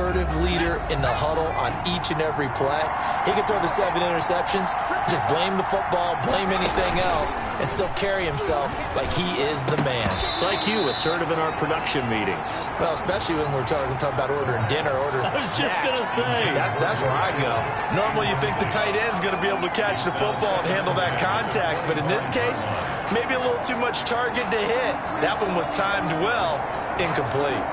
assertive leader in the huddle on each and every play. He can throw the 7 interceptions, just blame the football, blame anything else, and still carry himself like he is the man. It's like you, assertive in our production meetings. Well, especially when we're talking about ordering dinner, ordering I was snacks. just going to say. That's where I go. Normally you think the tight end's going to be able to catch the football and handle that contact, but in this case, maybe a little too much target to hit. That one was timed well, incomplete.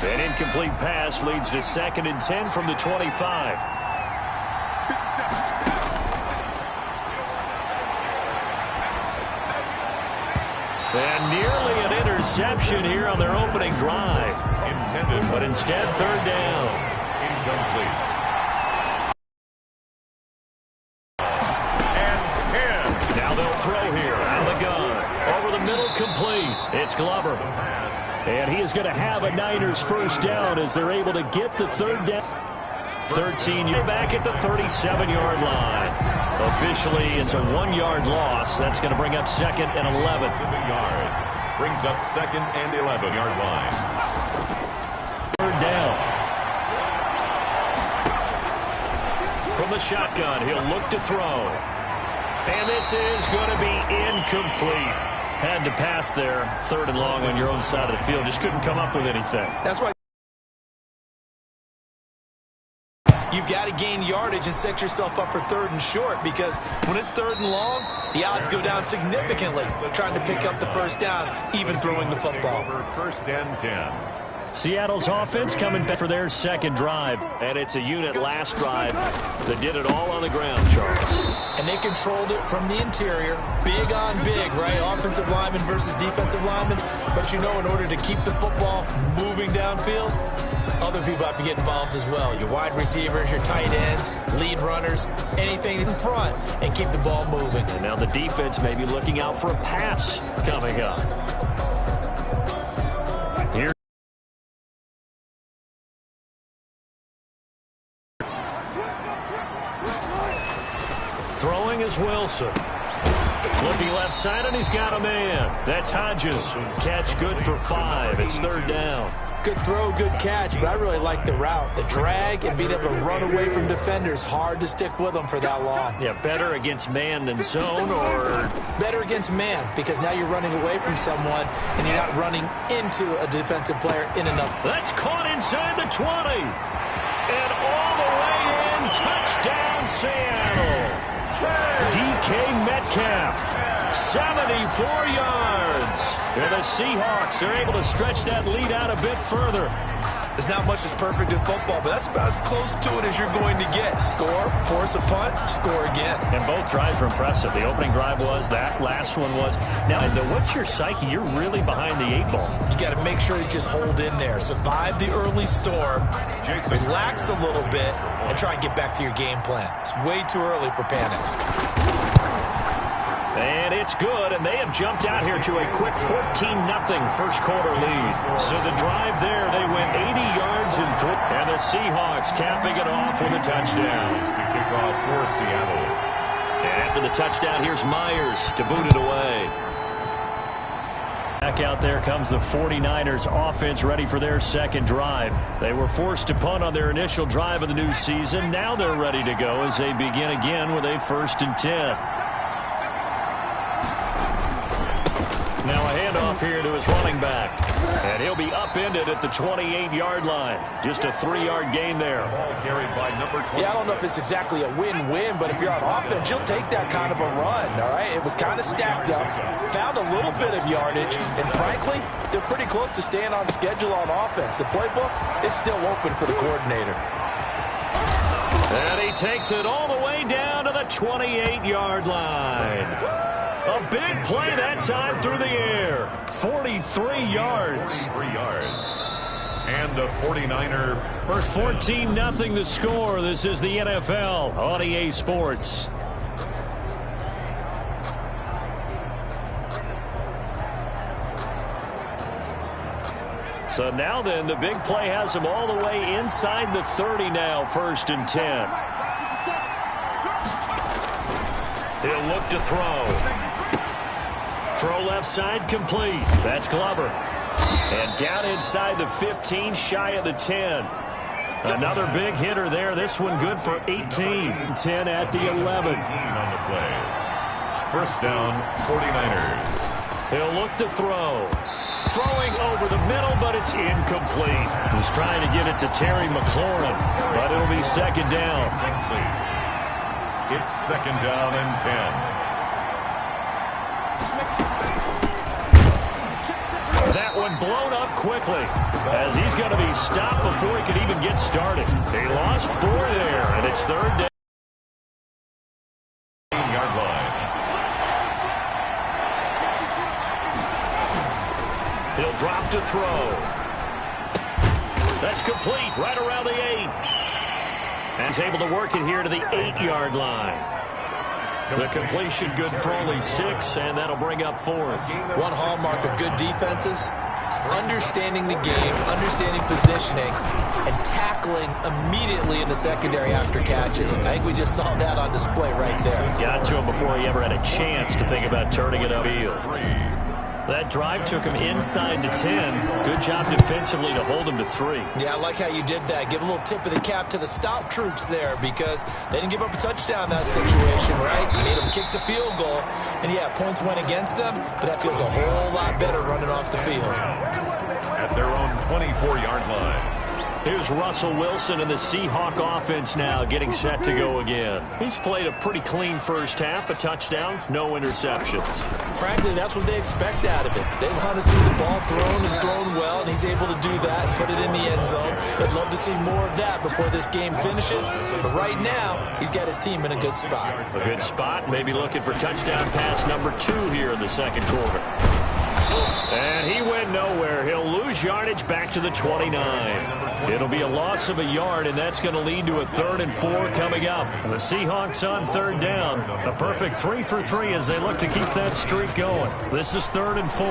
An incomplete pass leads to 2nd and 10 from the 25. And nearly an interception here on their opening drive. But instead, 3rd down. Incomplete. Now they'll throw here out of the gun. Over the middle, complete. It's Glover. And he is going to have a Niners first down as they're able to get the 3rd down. 13 back at the 37-yard line. Officially, it's a 1-yard loss. That's going to bring up 2nd and 11. Brings up 2nd and 11-yard line. 3rd down. From the shotgun, he'll look to throw. And this is going to be incomplete. Had to pass there. 3rd and long on your own side of the field. Just couldn't come up with anything. That's why you've got to gain yardage and set yourself up for 3rd and short, because when it's 3rd and long, the odds go down significantly trying to pick up the first down, even throwing the football. 1st and 10. Seattle's offense coming back for their 2nd drive. And it's a unit last drive that did it all on the ground, Charles. And they controlled it from the interior. Big on big, right? Offensive lineman versus defensive lineman. But you know, in order to keep the football moving downfield, other people have to get involved as well. Your wide receivers, your tight ends, lead runners, anything in front, and keep the ball moving. And now the defense may be looking out for a pass coming up. Here. Throwing is Wilson. Looking left side, and he's got a man. That's Hodges. Catch good for 5. It's 3rd down. Good throw, good catch, but I really like the route. The drag and being able to run away from defenders, hard to stick with them for that long. Yeah, better against man than zone, or? Better against man, because now you're running away from someone and you're not running into a defensive player in enough. That's caught inside the 20. And all the way in, touchdown Seattle. DK Metcalf, 74 yards. And the Seahawks are able to stretch that lead out a bit further. There's not much that's perfect in football, but that's about as close to it as you're going to get. Score, force a punt, score again. And both drives were impressive. The opening drive was, that last one was. Now, what's your psyche? You're really behind the 8 ball. You got to make sure you just hold in there. Survive the early storm, relax a little bit, and try and get back to your game plan. It's way too early for panic. And it's good, and they have jumped out here to a quick 14-0 first quarter lead. So the drive there, they went 80 yards in 3. And the Seahawks capping it off with a touchdown. To kick off for Seattle. And after the touchdown, here's Myers to boot it away. Back out there comes the 49ers offense ready for their 2nd drive. They were forced to punt on their initial drive of the new season. Now they're ready to go as they begin again with a 1st and 10. Now a handoff here to his running back. And he'll be upended at the 28-yard line. Just a 3-yard gain there. Ball carried by number 20. Yeah, I don't know if it's exactly a win-win, but if you're on offense, you'll take that kind of a run, all right? It was kind of stacked up, found a little bit of yardage, and frankly, they're pretty close to staying on schedule on offense. The playbook is still open for the coordinator. And he takes it all the way down to the 28-yard line. A big play that time through the air. 43 yards. 43 yards. And a 49er first. 14-0 the score. This is the NFL on EA Sports. So now then, the big play has him all the way inside the 30 now, 1st and 10. He'll look to throw. Throw left side complete. That's Glover. And down inside the 15, shy of the 10. Another big hitter there. This one good for 18. 10 at the 11. On the play. First down, 49ers. He'll look to throw. Throwing over the middle, but it's incomplete. He's trying to get it to Terry McLaurin, but it'll be second down. It's second down and 10. That one blown up quickly as he's going to be stopped before he could even get started. They lost 4 there, and it's third down. Yard line. He'll drop to throw. That's complete right around the 8. And he's able to work it here to the 8-yard line. The completion good for only 6, and that'll bring up 4th. One hallmark of good defenses is understanding the game, understanding positioning, and tackling immediately in the secondary after catches. I think we just saw that on display right there. Got to him before he ever had a chance to think about turning it upfield. That drive took him inside the 10. Good job defensively to hold him to 3. Yeah, I like how you did that. Give a little tip of the cap to the stop troops there because they didn't give up a touchdown in that situation, right? You made them kick the field goal. And, yeah, points went against them, but that feels a whole lot better running off the field. At their own 24-yard line. Here's Russell Wilson and the Seahawk offense now getting set to go again. He's played a pretty clean first half, a touchdown, no interceptions. Frankly, that's what they expect out of it. They want to see the ball thrown and thrown well, and he's able to do that and put it in the end zone. They'd love to see more of that before this game finishes, but right now, he's got his team in a good spot. A good spot, maybe looking for touchdown pass number 2 here in the second quarter. And he went nowhere. He'll lose yardage back to the 29. It'll be a loss of a yard, and that's going to lead to a 3rd and 4 coming up. The Seahawks on 3rd down. A perfect 3 for 3 as they look to keep that streak going. This is 3rd and 4.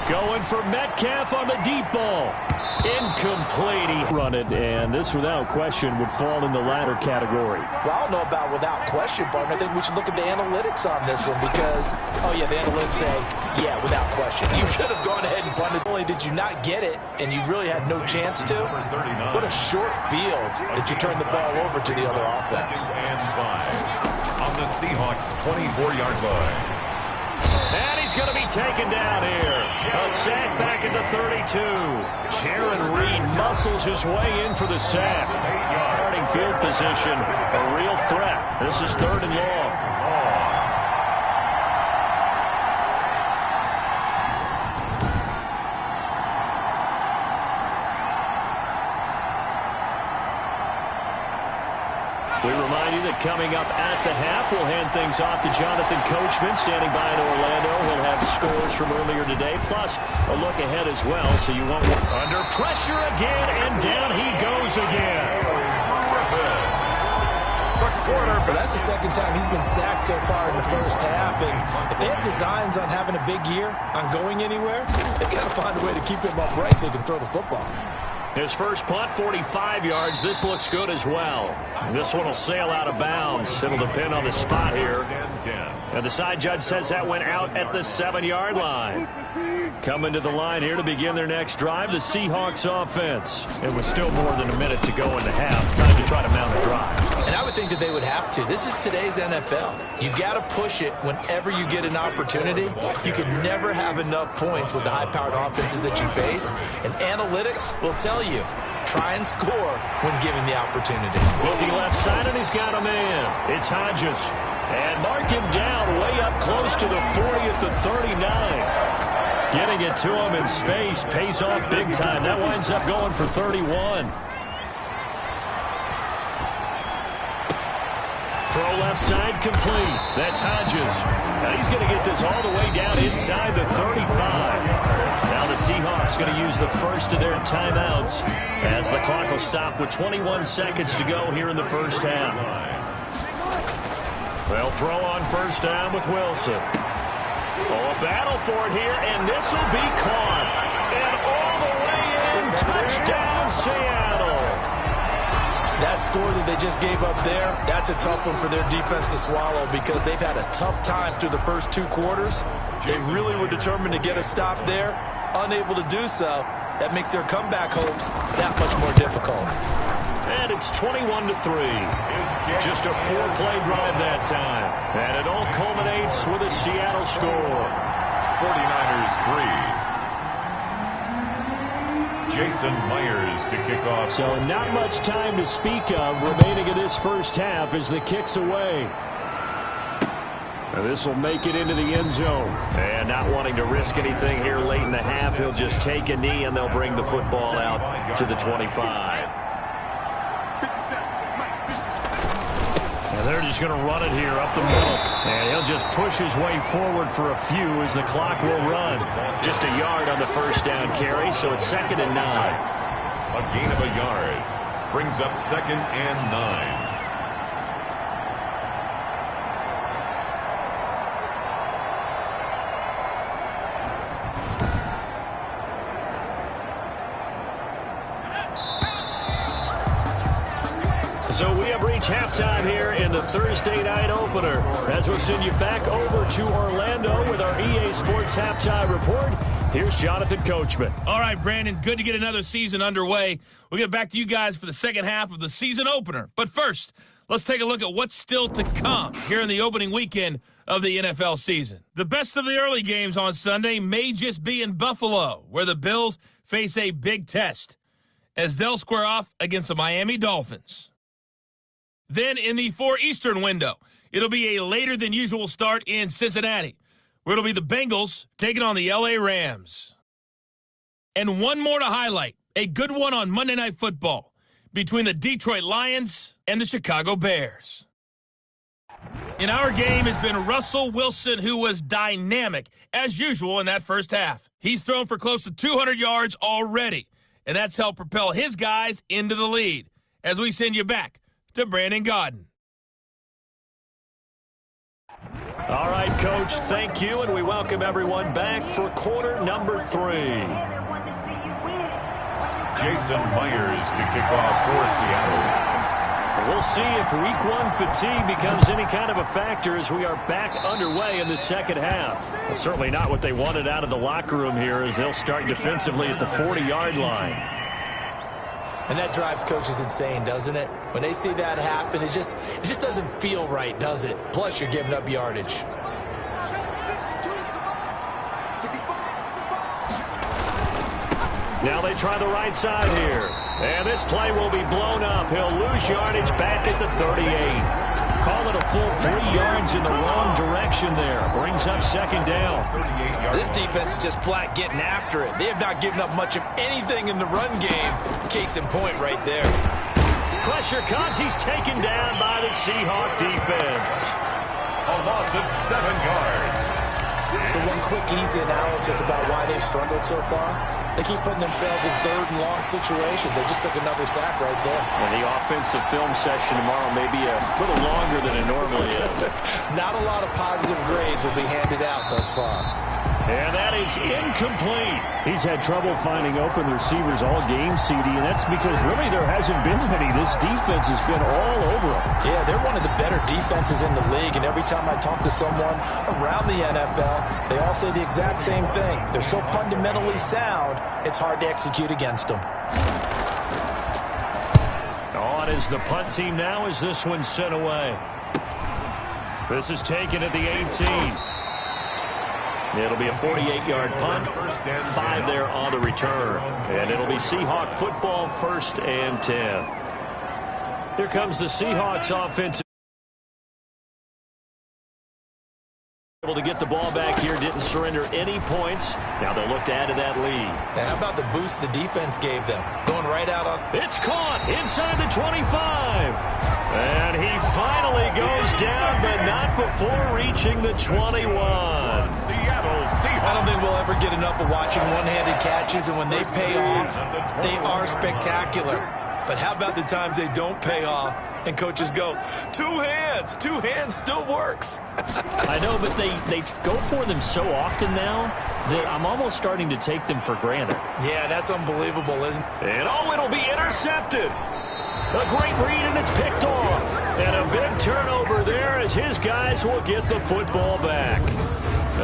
Going for Metcalf on the deep ball. Incomplete. He run it, and this without question would fall in the latter category. Well, I don't know about without question, partner. I think we should look at the analytics on this one because, oh yeah, the analytics say, yeah, without question. You should have gone ahead and punted. Not only did you not get it, and you really had no chance to, what a short field that you turned the ball over to the other offense. And 5 on the Seahawks 24-yard line. And he's going to be taken down here. A sack back into 32. Jaron Reed muscles his way in for the sack. Starting field position, a real threat. This is 3rd and long. We remind you that coming up at the half, we'll hand things off to Jonathan Coachman, standing by in Orlando. He'll have scores from earlier today, plus a look ahead as well, so you won't... Under pressure again, and down he goes again. Well, that's the second time he's been sacked so far in the first half, and if they have designs on having a big year, on going anywhere, they've got to find a way to keep him upright so he can throw the football. His first punt, 45 yards. This looks good as well. This one will sail out of bounds. It'll depend on the spot here. And the side judge says that went out at the 7-yard line. Coming to the line here to begin their next drive, the Seahawks offense. It was still more than a minute to go in the half. Time to try to mount a drive. And I would think that they would have to. This is today's NFL. You got to push it whenever you get an opportunity. You can never have enough points with the high-powered offenses that you face. And analytics will tell you, try and score when given the opportunity. Looking left side, and he's got a man. It's Hodges. And mark him down way up close to the 40 at the 39. Getting it to him in space pays off big time. That winds up going for 31. Throw left side complete. That's Hodges. Now he's going to get this all the way down inside the 35. Now the Seahawks going to use the first of their timeouts as the clock will stop with 21 seconds to go here in the first half. They'll throw on first down with Wilson. Oh, a battle for it here, and this will be caught. And all the way in, touchdown Seattle. That that score that they just gave up there, that's a tough one for their defense to swallow because they've had a tough time through the first 2 quarters. They really were determined to get a stop there, unable to do so. That makes their comeback hopes that much more difficult. And it's 21-3. Just a 4-play drive that time. And it all culminates with a Seattle score. 49ers 3. Jason Myers to kick off. So not much time to speak of remaining in this first half as the kick's away. And this will make it into the end zone. And not wanting to risk anything here late in the half, he'll just take a knee and they'll bring the football out to the 25. And they're just going to run it here up the middle. And he'll just push his way forward for a few as the clock will run. Just a yard on the first down carry, so it's 2nd and 9. A gain of a yard brings up 2nd and 9. So we have reached halftime here in the Thursday night opener. As we'll send you back over to Orlando with our EA Sports Halftime Report, here's Jonathan Coachman. All right, Brandon, good to get another season underway. We'll get back to you guys for the second half of the season opener. But first, let's take a look at what's still to come here in the opening weekend of the NFL season. The best of the early games on Sunday may just be in Buffalo, where the Bills face a big test as they'll square off against the Miami Dolphins. Then in the 4 Eastern window, it'll be a later than usual start in Cincinnati, where it'll be the Bengals taking on the LA Rams. And one more to highlight, a good one on Monday Night Football between the Detroit Lions and the Chicago Bears. In our game has been Russell Wilson, who was dynamic, as usual, in that first half. He's thrown for close to 200 yards already, and that's helped propel his guys into the lead. As we send you back to Brandon Gaudin. All right, Coach, thank you, and we welcome everyone back for quarter number 3. Jason Myers to kick off for Seattle. We'll see if week 1 fatigue becomes any kind of a factor as we are back underway in the second half. Well, certainly not what they wanted out of the locker room here as they'll start defensively at the 40-yard line. And that drives coaches insane, doesn't it? When they see that happen, it just doesn't feel right, does it? Plus, you're giving up yardage. Now they try the right side here. And this play will be blown up. He'll lose yardage back at the 38. Call it a full 3 yards in the wrong direction there. Brings up 2nd down. This defense is just flat getting after it. They have not given up much of anything in the run game. Case in point right there. Pressure comes. He's taken down by the Seahawk defense. A loss of 7 yards. So one quick, easy analysis about why they've struggled so far. They keep putting themselves in 3rd and long situations. They just took another sack right there. And the offensive film session tomorrow may be a little longer than it normally is. Not a lot of positive grades will be handed out thus far. And that is incomplete. He's had trouble finding open receivers all game, CD, and that's because really there hasn't been many. This defense has been all over them. Yeah, they're one of the better defenses in the league, and every time I talk to someone around the NFL, they all say the exact same thing. They're so fundamentally sound, it's hard to execute against them. On is the punt team now as this one's sent away. This is taken at the 18. It'll be a 48-yard punt, 5 there on the return. And it'll be Seahawk football, 1st and 10. Here comes the Seahawks offense. Able to get the ball back here, didn't surrender any points. Now they'll look to add to that lead. Now how about the boost the defense gave them? Going right out on... It's caught inside the 25. And he finally goes down, but not before reaching the 21. I don't think we'll ever get enough of watching one-handed catches, and when they pay off, they are spectacular. But how about the times they don't pay off and coaches go, 2 hands still works. I know, but they go for them so often now that I'm almost starting to take them for granted. Yeah, that's unbelievable, isn't it? And it'll be intercepted. A great read, and it's picked off. And a big turnover there as his guys will get the football back.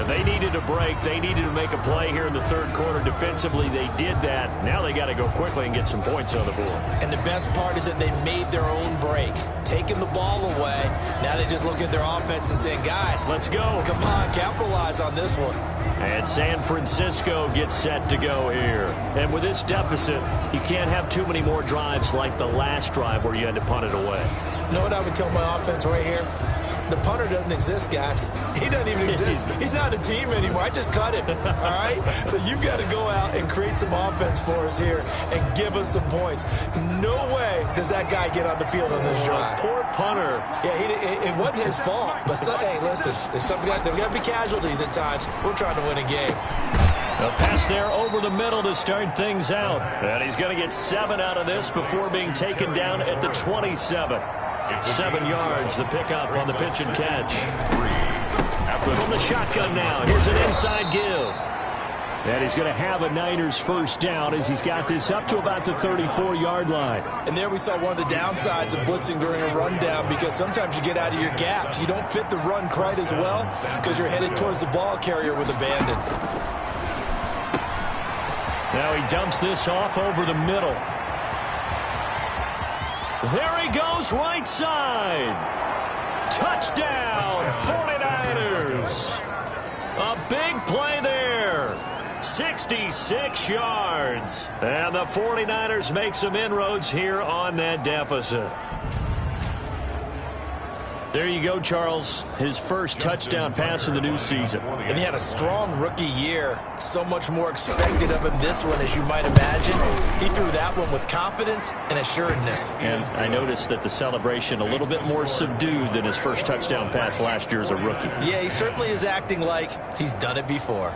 They needed a break. They needed to make a play here in the third quarter. Defensively, they did that. Now they got to go quickly and get some points on the board. And the best part is that they made their own break. Taking the ball away. Now they just look at their offense and saying, guys, let's go. Come on, capitalize on this one. And San Francisco gets set to go here. And with this deficit, you can't have too many more drives like the last drive where you had to punt it away. You know what I would tell my offense right here? The punter doesn't exist, guys. He doesn't even exist. He's not a team anymore. I just cut him, all right? So you've got to go out and create some offense for us here and give us some points. No way does that guy get on the field on this drive. Poor punter. Yeah, it wasn't his fault. But, hey, listen, there's got to be casualties at times. We're trying to win a game. A pass there over the middle to start things out. And he's going to get 7 out of this before being taken down at the 27. 7 yards, the pickup on the pitch and catch. From the shotgun now, here's an inside give. And he's going to have a Niners first down as he's got this up to about the 34-yard line. And there we saw one of the downsides of blitzing during a rundown, because sometimes you get out of your gaps. You don't fit the run quite as well because you're headed towards the ball carrier with abandon. Now he dumps this off over the middle. There he goes, right side. Touchdown, 49ers. A big play there. 66 yards. And the 49ers make some inroads here on that deficit. There you go, Charles. His first touchdown pass of the new season. And he had a strong rookie year. So much more expected of him this one, as you might imagine. He threw that one with confidence and assuredness. And I noticed that the celebration a little bit more subdued than his first touchdown pass last year as a rookie. Yeah, he certainly is acting like he's done it before.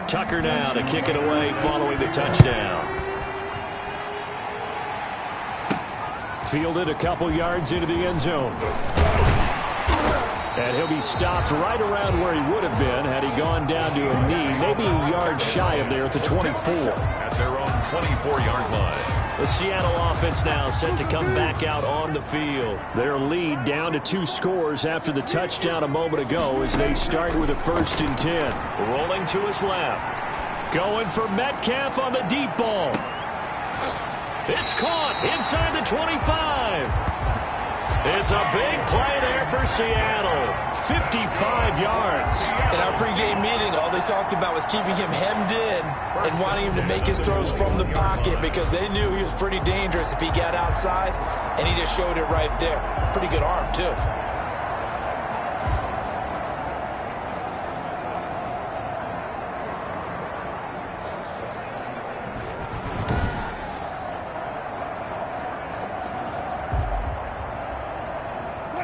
Tucker now to kick it away following the touchdown. Fielded a couple yards into the end zone. And he'll be stopped right around where he would have been had he gone down to a knee, maybe a yard shy of there at the 24. At their own 24-yard line. The Seattle offense now set to come back out on the field. Their lead down to 2 scores after the touchdown a moment ago as they start with a 1st and 10. Rolling to his left. Going for Metcalf on the deep ball. It's caught inside the 25. It's a big play there for Seattle. 55 yards. In our pregame meeting, all they talked about was keeping him hemmed in and wanting him to make his throws from the pocket, because they knew he was pretty dangerous if he got outside, and he just showed it right there. Pretty good arm, too.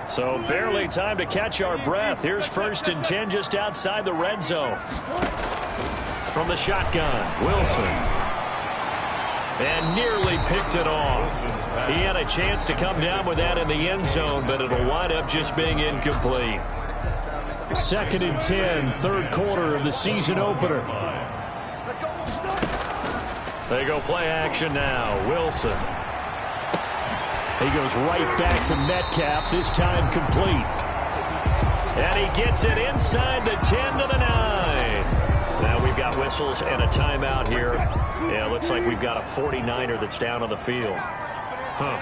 So barely time to catch our breath. Here's 1st and 10 just outside the red zone. From the shotgun, Wilson. And nearly picked it off. He had a chance to come down with that in the end zone, but it'll wind up just being incomplete. 2nd and 10, 3rd quarter of the season opener. They go play action now. Wilson. He goes right back to Metcalf, this time complete. And he gets it inside the 10 to the 9. Now we've got whistles and a timeout here. Yeah, it looks like we've got a 49er that's down on the field.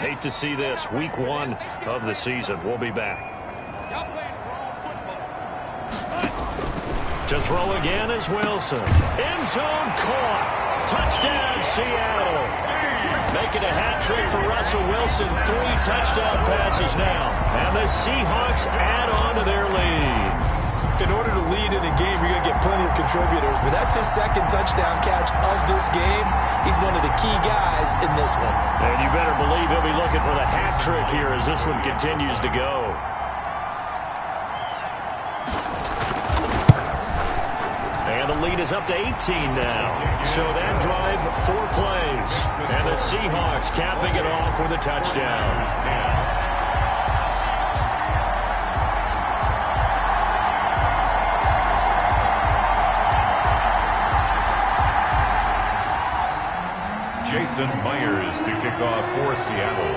Hate to see this. Week 1 of the season. We'll be back. To throw again is Wilson. End zone caught. Touchdown, Seattle. Making a hat trick for Russell Wilson. 3 touchdown passes now. And the Seahawks add on to their lead. In order to lead in a game, you're going to get plenty of contributors, but that's his 2nd touchdown catch of this game. He's one of the key guys in this one. And you better believe he'll be looking for the hat trick here as this one continues to go. And the lead is up to 18 now. So that drive, 4 plays. And the Seahawks capping it off with a touchdown. Jason Myers to kick off for Seattle.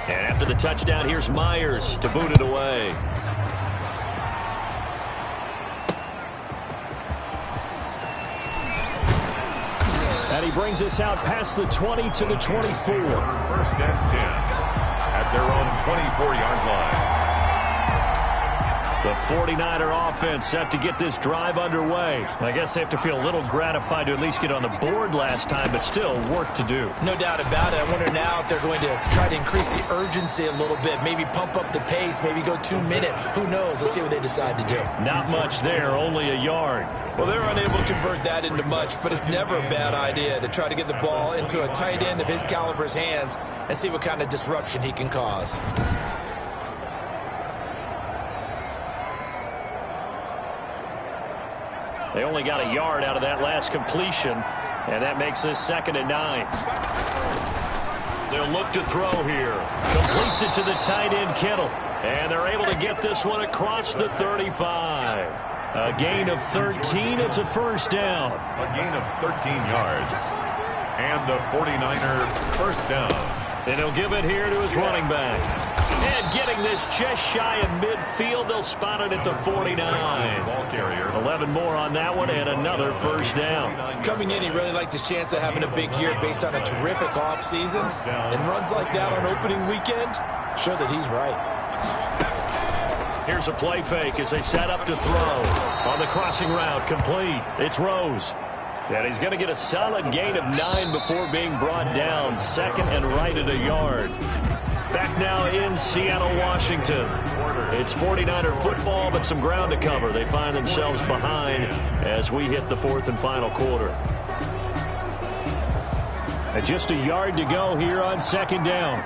And after the touchdown, here's Myers to boot it away. And he brings us out past the 20 to the 24. First and 10 at their own 24-yard line. The 49er offense set to get this drive underway. I guess they have to feel a little gratified to at least get on the board last time, but still work to do. No doubt about it. I wonder now if they're going to try to increase the urgency a little bit, maybe pump up the pace, maybe go 2 minute. Who knows? Let's see what they decide to do. Not much there, only a yard. Well, they're unable to convert that into much, but it's never a bad idea to try to get the ball into a tight end of his caliber's hands and see what kind of disruption he can cause. They only got a yard out of that last completion, and that makes this 2nd and 9. They'll look to throw here. Completes it to the tight end, Kittle. And they're able to get this one across the 35. A gain of 13. It's a first down. A gain of 13 yards. And the 49er first down. And he'll give it here to his running back. And getting this just shy of midfield, they'll spot it at the 49. Ball carrier. 11 more on that one, and another first down. Coming in, he really liked his chance of having a big year based on a terrific offseason. And runs like that on opening weekend show that he's right. Here's a play fake as they set up to throw. On the crossing route, complete. It's Rose. And he's going to get a solid gain of 9 before being brought down. 2nd and right at a yard. Back now in Seattle, Washington. It's 49er football, but some ground to cover. They find themselves behind as we hit the 4th and final quarter. And just a yard to go here on 2nd down.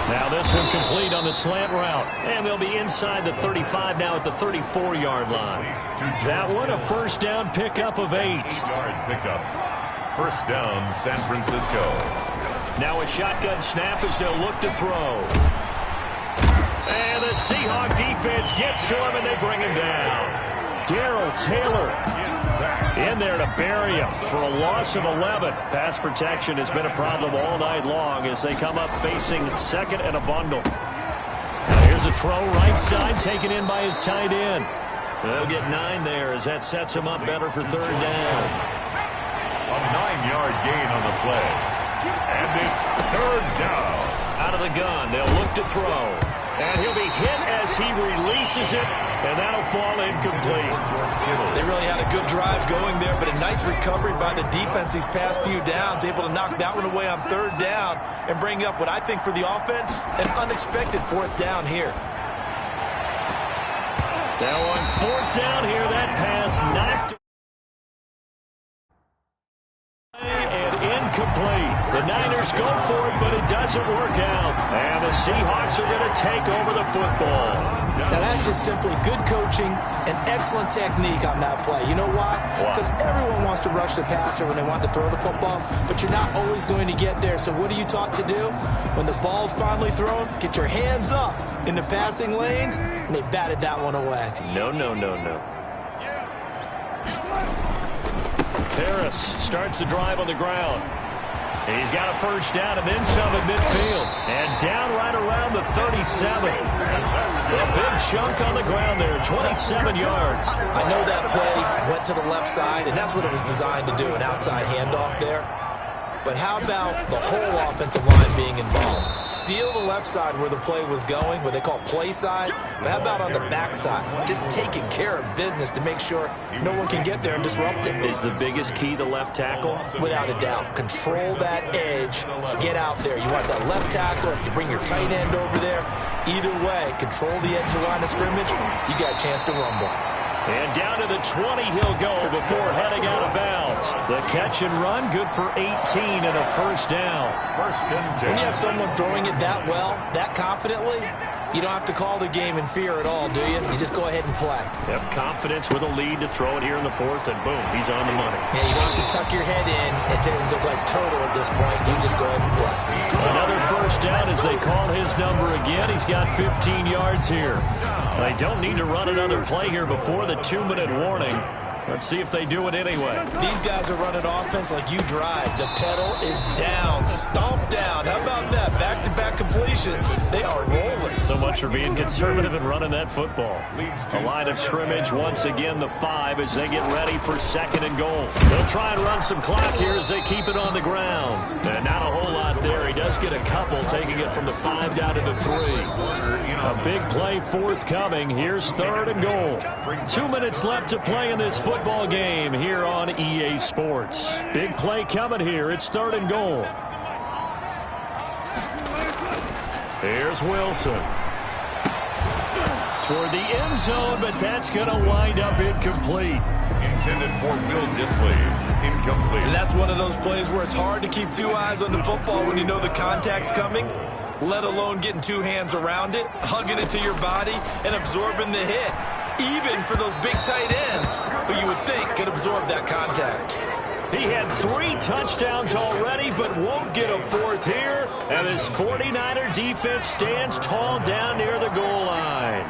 Now this one complete on the slant route. And they'll be inside the 35 now at the 34-yard line. That one a first down pickup of 8. 8-yard pickup. First down, San Francisco. Now a shotgun snap as they'll look to throw. And the Seahawk defense gets to him and they bring him down. Darrell Taylor in there to bury him for a loss of 11. Pass protection has been a problem all night long as they come up facing 2nd and a bundle. Now here's a throw right side taken in by his tight end. They'll get 9 there as that sets him up better for 3rd down. A 9-yard gain on the play. And it's 3rd down. Out of the gun, they'll look to throw. And he'll be hit as he releases it, and that'll fall incomplete. They really had a good drive going there, but a nice recovery by the defense these past few downs, able to knock that one away on 3rd down and bring up what I think for the offense, an unexpected 4th down here. Now on 4th down here, that pass knocked and incomplete. The Niners go for it, but it doesn't work out. And the Seahawks are going to take over the football. Now that's just simply good coaching and excellent technique on that play. You know why? Because everyone wants to rush the passer when they want to throw the football, but you're not always going to get there. So what are you taught to do? When the ball's finally thrown, get your hands up in the passing lanes, and they batted that one away. No. Harris starts the drive on the ground. He's got a first down and then some at midfield. And down right around the 37. A big chunk on the ground there, 27 yards. I know that play went to the left side, and that's what it was designed to do, an outside handoff there. But how about the whole offensive line being involved? Seal the left side where the play was going, what they call play side. But how about on the back side? Just taking care of business to make sure no one can get there and disrupt it. Is the biggest key the left tackle? Without a doubt. Control that edge. Get out there. You want that left tackle. If you bring your tight end over there, either way, control the edge of the line of scrimmage, you got a chance to rumble. And down to the 20 he'll go before heading out of bounds. The catch and run, good for 18 and a first down. First and 10. When you have someone throwing it that well, that confidently, you don't have to call the game in fear at all, do you? You just go ahead and play. Yep, confidence with a lead to throw it here in the fourth, and boom, he's on the money. Yeah, you don't have to tuck your head in and look like turtle at this point. You just go ahead and play. Another first down as they call his number again. He's got 15 yards here. They don't need to run another play here before the 2-minute warning. Let's see if they do it anyway. These guys are running offense like you drive. The pedal is down, stomped down. How about that? Back-to-back completions. They are rolling. So much for being conservative and running that football. A line of scrimmage, once again, the 5 as they get ready for second and goal. They'll try and run some clock here as they keep it on the ground. And not a whole lot there. He does get a couple, taking it from the 5 down to the 3. A big play forthcoming. Here's third and goal. 2 minutes left to play in this football game here on EA Sports. Big play coming here. It's third and goal. Here's Wilson. Toward the end zone, but that's going to wind up incomplete. Intended for Will Dissly. Incomplete. And that's one of those plays where it's hard to keep two eyes on the football when you know the contact's coming, let alone getting two hands around it, hugging it to your body, and absorbing the hit. Even for those big tight ends who you would think could absorb that contact. He had 3 touchdowns already, but won't get a fourth here. And this 49er defense stands tall down near the goal line.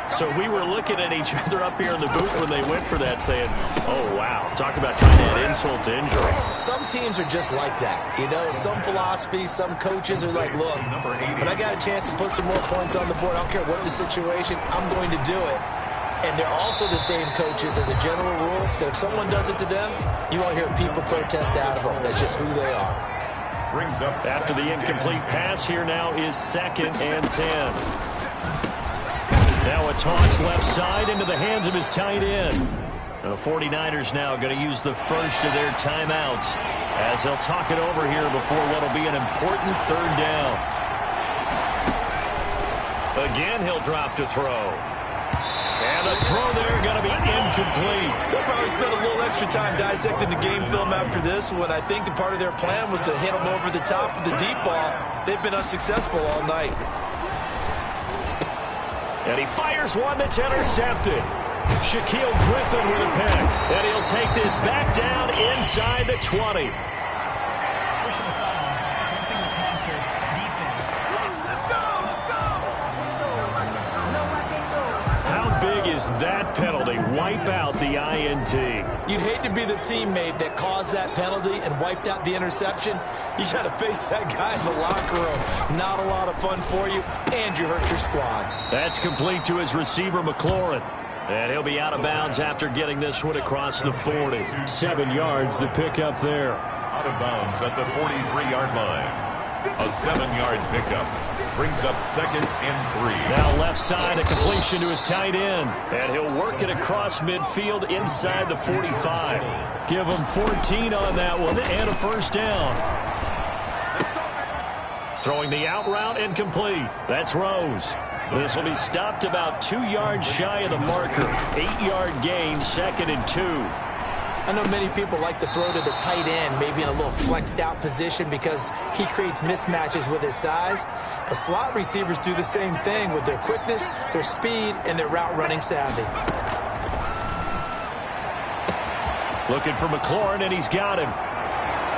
So we were looking at each other up here in the booth when they went for that, saying, oh, wow, talk about trying to add insult to injury. Some teams are just like that. You know, some philosophies, some coaches are like, look, when I got a chance to put some more points on the board, I don't care what the situation, I'm going to do it. And they're also the same coaches as a general rule that if someone does it to them, you won't hear people protest out of them. That's just who they are. Brings up after the incomplete pass. Here now is second and 10. Now a toss left side into the hands of his tight end. The 49ers now going to use the first of their timeouts as they'll talk it over here before what will be an important third down. Again, he'll drop to throw. And the throw there going to be incomplete. They'll probably spend a little extra time dissecting the game film after this one. I think the part of their plan was to hit them over the top of the deep ball. They've been unsuccessful all night. And he fires one that's intercepted. Shaquille Griffin with a pick. And he'll take this back down inside the 20. Is that penalty wipe out the INT? You'd hate to be the teammate that caused that penalty and wiped out the interception. You got to face that guy in the locker room. Not a lot of fun for you, and you hurt your squad. That's complete to his receiver, McLaurin. And he'll be out of bounds after getting this one across the 40. 7 yards, the pickup there. Out of bounds at the 43-yard line. A 7-yard pickup. Brings up second and 3. Now left side, a completion to his tight end. And he'll work it across midfield inside the 45. Give him 14 on that one and a first down. Throwing the out route incomplete. That's Rose. This will be stopped about 2 yards shy of the marker. 8-yard gain, second and 2. I know many people like to throw to the tight end, maybe in a little flexed out position because he creates mismatches with his size. But slot receivers do the same thing with their quickness, their speed, and their route running savvy. Looking for McLaurin, and he's got him.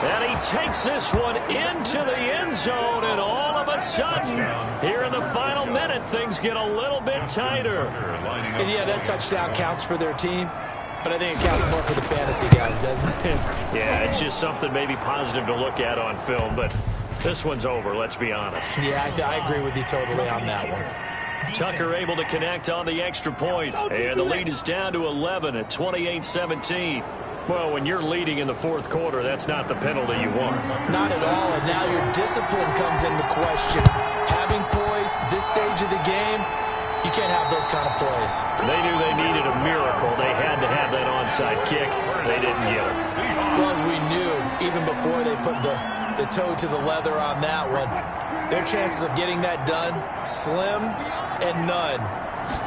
And he takes this one into the end zone, and all of a sudden, here in the final minute, things get a little bit tighter. And yeah, that touchdown counts for their team. But I think it counts more for the fantasy guys, doesn't it? Yeah, it's just something maybe positive to look at on film, but this one's over, let's be honest. Yeah, I agree with you totally on that one. Tucker able to connect on the extra point, and the lead is down to 11 at 28-17. Well, when you're leading in the fourth quarter, that's not the penalty you want. Not at all, and now your discipline comes into question. Having poise this stage of the game, you can't have those kind of plays. They knew they needed a miracle. They had to have that onside kick. They didn't get it. Well, as we knew, even before they put the toe to the leather on that one, their chances of getting that done, slim and none.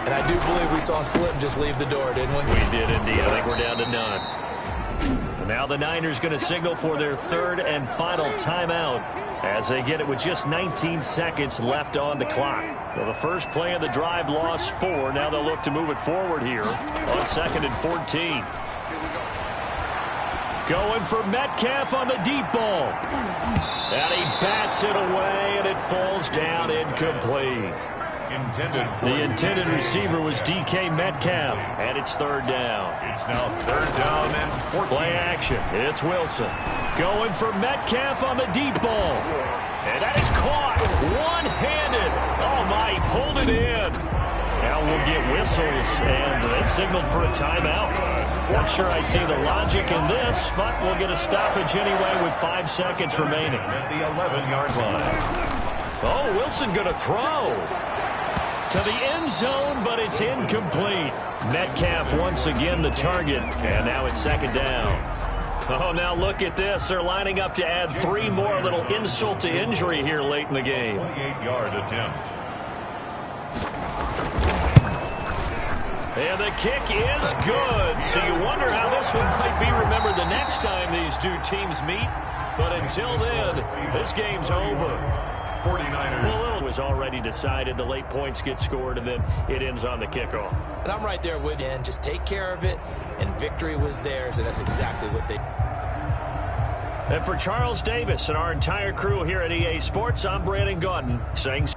And I do believe we saw Slim just leave the door, didn't we? We did indeed. I think we're down to none. And now the Niners going to signal for their third and final timeout as they get it with just 19 seconds left on the clock. Well, the first play of the drive lost 4. Now they'll look to move it forward here on 2nd and 14. Going for Metcalf on the deep ball. And he bats it away, and it falls down incomplete. The intended receiver was DK Metcalf, and it's 3rd down. It's now 3rd down and 14. Play action. It's Wilson. Going for Metcalf on the deep ball. And that is caught one-handed. Oh, my, he pulled it in. Now we'll get whistles, and they've signaled for a timeout. Not sure I see the logic in this, but we'll get a stoppage anyway with 5 seconds remaining. At the 11-yard line. Oh, Wilson going to throw to the end zone, but it's incomplete. Metcalf once again the target, and now it's 2nd down. Oh, now look at this. They're lining up to add 3 more. A little insult to injury here late in the game. 28-yard attempt. And the kick is good. So you wonder how this one might be remembered the next time these two teams meet. But until then, this game's over. 49ers. Well, it was already decided. The late points get scored, and then it ends on the kickoff. And I'm right there with you. And just take care of it, and victory was theirs, and that's exactly what they... And for Charles Davis and our entire crew here at EA Sports, I'm Brandon Gaudin saying...